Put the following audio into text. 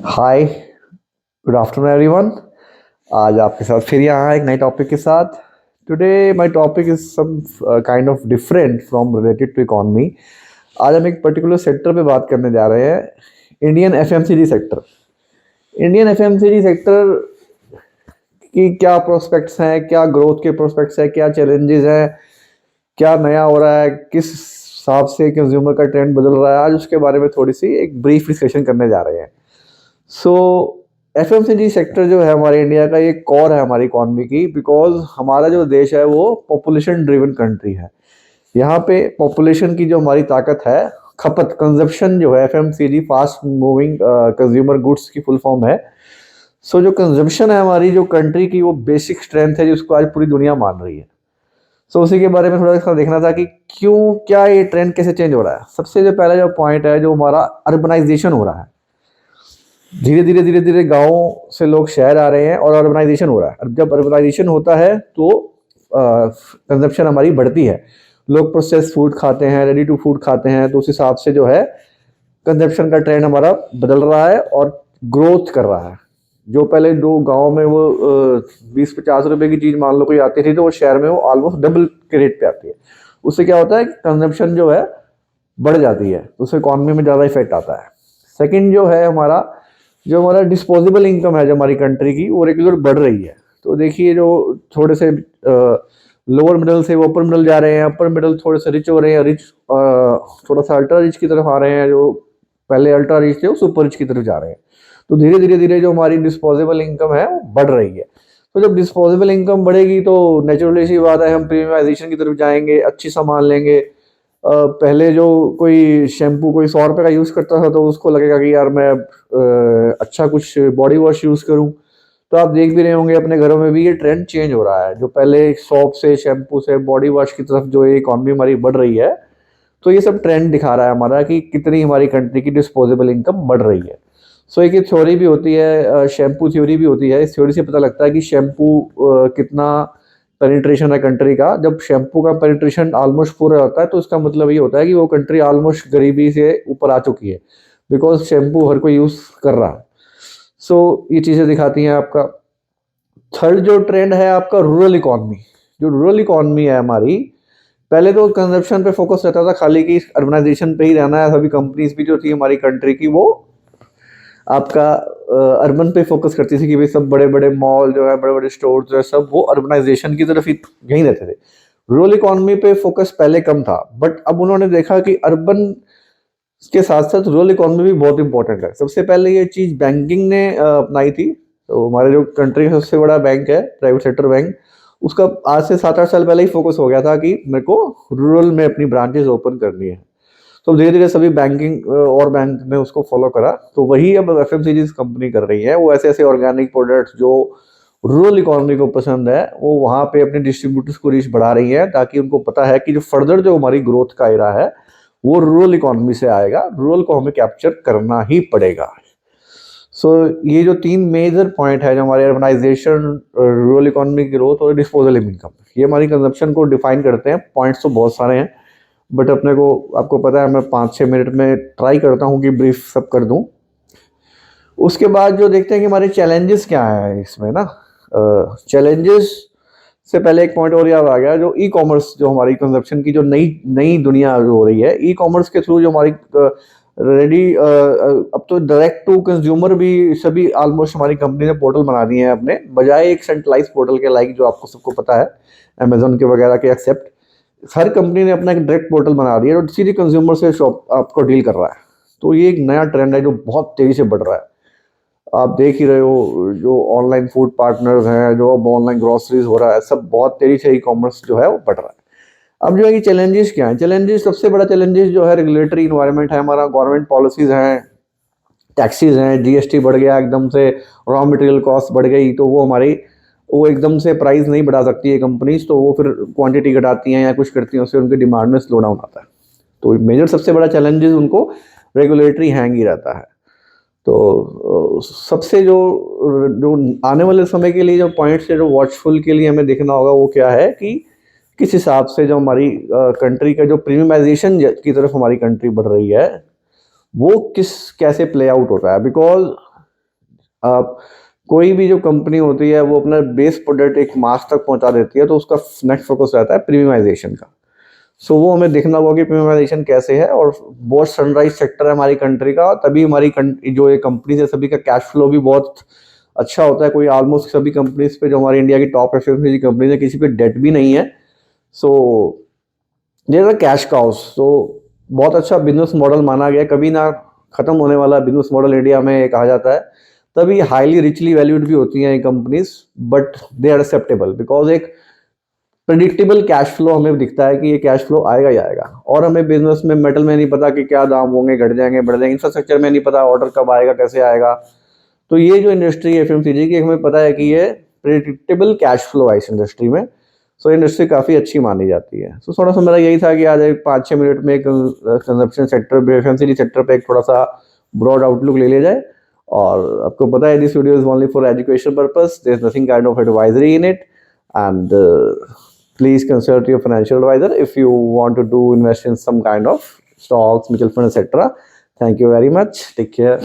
हाय, good afternoon everyone. आज आपके साथ फिर यहाँ एक नए टॉपिक के साथ। Today my topic is some kind of different from related to economy. आज हम एक पर्टिकुलर सेक्टर पे बात करने जा रहे हैं, Indian FMCG sector. Indian FMCG sector की क्या प्रोस्पेक्ट्स हैं, क्या ग्रोथ के प्रोस्पेक्ट्स हैं, क्या चैलेंजेस हैं, क्या नया हो रहा है, किस हिसाब से कंज्यूमर का ट्रेंड बदल रहा है, आज उसके बारे में थोड़ी सी एक ब्रीफ डिस्कशन करने जा रहे हैं। सो एफएमसीजी सेक्टर जो है हमारे इंडिया का, ये कोर है हमारी इकॉनमी की, बिकॉज हमारा जो देश है वो पॉपुलेशन ड्रिवन कंट्री है। यहाँ पे पॉपुलेशन की जो हमारी ताकत है, खपत कंजप्शन जो है, FMCG fast moving consumer goods की फुल फॉर्म है। सो जो कंजप्शन है हमारी जो कंट्री की, वो बेसिक स्ट्रेंथ है जिसको आज पूरी दुनिया मान रही है। सो उसी के बारे में थोड़ा सा देखना था कि क्यों, क्या ये ट्रेंड कैसे चेंज हो रहा है। सबसे जो पहला जो पॉइंट है, जो हमारा अर्बनाइजेशन हो रहा है। धीरे धीरे गाँव से लोग शहर आ रहे हैं और अर्बनाइजेशन हो रहा है। अब जब अर्बनाइजेशन होता है तो कंजप्शन हमारी बढ़ती है। लोग प्रोसेस फूड खाते हैं, रेडी टू फूड खाते हैं, तो उस हिसाब से जो है कंजप्शन का ट्रेंड हमारा बदल रहा है और ग्रोथ कर रहा है। जो पहले दो गांव में वो 20-50 रुपए की चीज़ मान लो कोई आती थी, तो वो शहर में वो ऑलमोस्ट डबल के रेट पे आती है। उससे क्या होता है कि कंजप्शन जो है बढ़ जाती है, तो उससे इकॉनमी में ज़्यादा इफेक्ट आता है। सेकंड जो हमारा डिस्पोजेबल इनकम है जो हमारी कंट्री की, वो रेगुलर बढ़ रही है। तो देखिए, जो थोड़े से लोअर मिडल से वो अपर मिडल जा रहे हैं, अपर मिडल थोड़े से रिच हो रहे हैं, रिच थोड़ा सा अल्ट्रा रिच की तरफ आ रहे हैं, जो पहले अल्ट्रा रिच थे वो सुपर रिच की तरफ जा रहे हैं। तो धीरे धीरे जो हमारी डिस्पोजेबल इनकम है वो बढ़ रही है। तो जब डिस्पोजेबल इनकम बढ़ेगी तो नेचुरली सी बात है, हम प्रीमियमाइजेशन की तरफ जाएंगे, अच्छी सामान लेंगे। पहले जो कोई शैम्पू कोई 100 रुपये का यूज़ करता था, तो उसको लगेगा कि यार मैं अच्छा कुछ बॉडी वॉश यूज़ करूं। तो आप देख भी रहे होंगे अपने घरों में भी ये ट्रेंड चेंज हो रहा है। जो पहले सॉप से, शैम्पू से, बॉडी वॉश की तरफ जो ये इकॉनमी हमारी बढ़ रही है, तो ये सब ट्रेंड दिखा रहा है हमारा कि कितनी हमारी कंट्री की डिस्पोजेबल इनकम बढ़ रही है। सो एक ये थ्योरी भी होती है, शैम्पू थ्योरी भी होती है। इस थ्योरी से पता लगता है कि शैम्पू कितना पेनिट्रेशन है कंट्री का। जब शैम्पू का पेनिट्रेशन ऑलमोस्ट पूरा होता है, तो इसका मतलब ये होता है कि वो कंट्री ऑलमोस्ट गरीबी से ऊपर आ चुकी है, बिकॉज शैम्पू हर कोई यूज़ कर रहा है। सो ये चीज़ें दिखाती हैं आपका। थर्ड जो ट्रेंड है आपका, रूरल इकॉनमी। जो रूरल इकॉनमी है हमारी, पहले तो कंजप्शन पे फोकस रहता था खाली, कि अर्बनाइजेशन पे ही रहना है। सभी कंपनीज भी जो थी हमारी कंट्री की, वो आपका अर्बन पे फोकस करती थी कि भाई सब बड़े बड़े मॉल जो है, बड़े बड़े स्टोर जो है, सब वो अर्बनाइजेशन की तरफ ही यहीं रहते थे। रूरल इकॉनमी पे फोकस पहले कम था, बट अब उन्होंने देखा कि अर्बन के साथ साथ रूरल इकॉनमी भी बहुत इंपॉर्टेंट है। सबसे पहले ये चीज़ बैंकिंग ने अपनाई थी। तो हमारे जो कंट्री का सबसे बड़ा बैंक है, प्राइवेट सेक्टर बैंक, उसका आज से 7-8 साल पहले ही फोकस हो गया था कि मेरे को रूरल में अपनी ब्रांचेस ओपन करनी है। तो धीरे धीरे सभी बैंकिंग और बैंक ने उसको फॉलो करा। तो वही अब एफएमसीजी कंपनी कर रही है। वो ऐसे ऐसे ऑर्गेनिक प्रोडक्ट्स जो रूरल इकोनॉमी को पसंद है, वो वहाँ पे अपने डिस्ट्रीब्यूटर्स को रीच बढ़ा रही है, ताकि उनको पता है कि जो फर्दर जो हमारी ग्रोथ का एरा है वो रूरल इकोनॉमी से आएगा। रूरल को हमें कैप्चर करना ही पड़ेगा। सो ये जो तीन मेजर पॉइंट है, जो हमारे अर्बनाइजेशन, रूरल इकोनॉमी ग्रोथ और डिस्पोजल इनकम, ये हमारी कंजप्शन को डिफाइन करते हैं। पॉइंट्स तो बहुत सारे हैं, बट अपने को, आपको पता है, मैं 5-6 मिनट में ट्राई करता हूँ कि ब्रीफ सब कर दूँ। उसके बाद जो देखते हैं कि हमारे चैलेंजेस क्या हैं इसमें ना। चैलेंजेस से पहले एक पॉइंट और याद आ गया, जो ई कॉमर्स, जो हमारी कंजप्शन की जो नई नई दुनिया जो हो रही है, ई कॉमर्स के थ्रू जो हमारी रेडी, अब तो डायरेक्ट टू कंज्यूमर भी सभी ऑलमोस्ट हमारी कंपनी ने पोर्टल बना दिए हैं अपने, बजाय एक सेंट्रलाइज पोर्टल के, लाइक जो आपको सबको पता है अमेजोन के वगैरह के एक्सेप्ट। हर कंपनी ने अपना एक डायरेक्ट पोर्टल बना दिया और सीधे कंज्यूमर से शॉप आपको डील कर रहा है। तो ये एक नया ट्रेंड है जो बहुत तेजी से बढ़ रहा है। आप देख ही रहे हो, जो ऑनलाइन फूड पार्टनर्स हैं, जो अब ऑनलाइन ग्रोसरीज हो रहा है, सब बहुत तेजी से ई कॉमर्स जो है वो बढ़ रहा है। अब जो है कि चैलेंजेस क्या है, चैलेंजेस, सबसे बड़ा चैलेंजेस जो है रेगुलेटरी इन्वायरमेंट है हमारा। गवर्नमेंट पॉलिसीज हैं, टैक्सीज हैं, जीएसटी बढ़ गया एकदम से, रॉ मटेरियल कॉस्ट बढ़ गई, तो वो हमारी, वो एकदम से प्राइस नहीं बढ़ा सकती है कंपनीज, तो वो फिर क्वांटिटी घटाती हैं या कुछ करती हैं, उससे उनकी डिमांड में स्लो डाउन आता है। तो मेजर सबसे बड़ा चैलेंजेस उनको रेगुलेटरी हैंग ही रहता है। तो सबसे जो जो आने वाले समय के लिए जो पॉइंट्स है, जो वॉचफुल के लिए हमें देखना होगा, वो क्या है कि किस हिसाब से जो हमारी कंट्री का जो प्रीमियमाइजेशन की तरफ हमारी कंट्री बढ़ रही है, वो किस कैसे प्ले आउट हो रहा है। बिकॉज आप कोई भी जो कंपनी होती है वो अपना बेस प्रोडक्ट एक मास तक पहुंचा देती है, तो उसका नेक्स्ट फोकस रहता है प्रीमियमाइजेशन का। सो वो हमें देखना होगा कि प्रीमियमाइजेशन कैसे है, और बहुत सनराइज सेक्टर है हमारी कंट्री का, तभी हमारी जो ये कंपनीज है सभी का कैश फ्लो भी बहुत अच्छा होता है। कोई ऑलमोस्ट सभी कंपनीज पे, जो हमारी इंडिया की टॉप एफएमसीजी कंपनीज है, किसी पे डेट भी नहीं है। So there are cash cows. तो बहुत अच्छा बिजनेस मॉडल माना गया, कभी ना खत्म होने वाला बिजनेस मॉडल इंडिया में कहा जाता है। तभी हाईली रिचली वैल्यूड भी होती हैं ये companies, but they are acceptable because एक प्रेडिक्टेबल कैश फ्लो हमें दिखता है कि ये कैश फ्लो आएगा ही आएगा। और हमें बिजनेस में मेटल में नहीं पता कि क्या दाम होंगे, घट जाएंगे बढ़ जाएंगे, इंफ्रास्ट्रक्चर में नहीं पता ऑर्डर कब आएगा कैसे आएगा। तो ये जो इंडस्ट्री है एफएमसीजी की, हमें पता है कि ये प्रेडिक्टेबल कैश फ्लो है इस इंडस्ट्री में। सो इंडस्ट्री काफ़ी अच्छी मानी जाती है। सो थोड़ा सा मेरा यही था कि आज एक 5-6 मिनट में एक कंजप्शन सेक्टर, एफएमसीजी सेक्टर पे एक थोड़ा सा ब्रॉड आउटलुक ले लिया जाए। और आपको पता है this video is only for education purpose, there is nothing kind of advisory in it, and please consult your financial advisor if you want to do invest in some kind of stocks, mutual funds, etc. Thank you very much. Take care.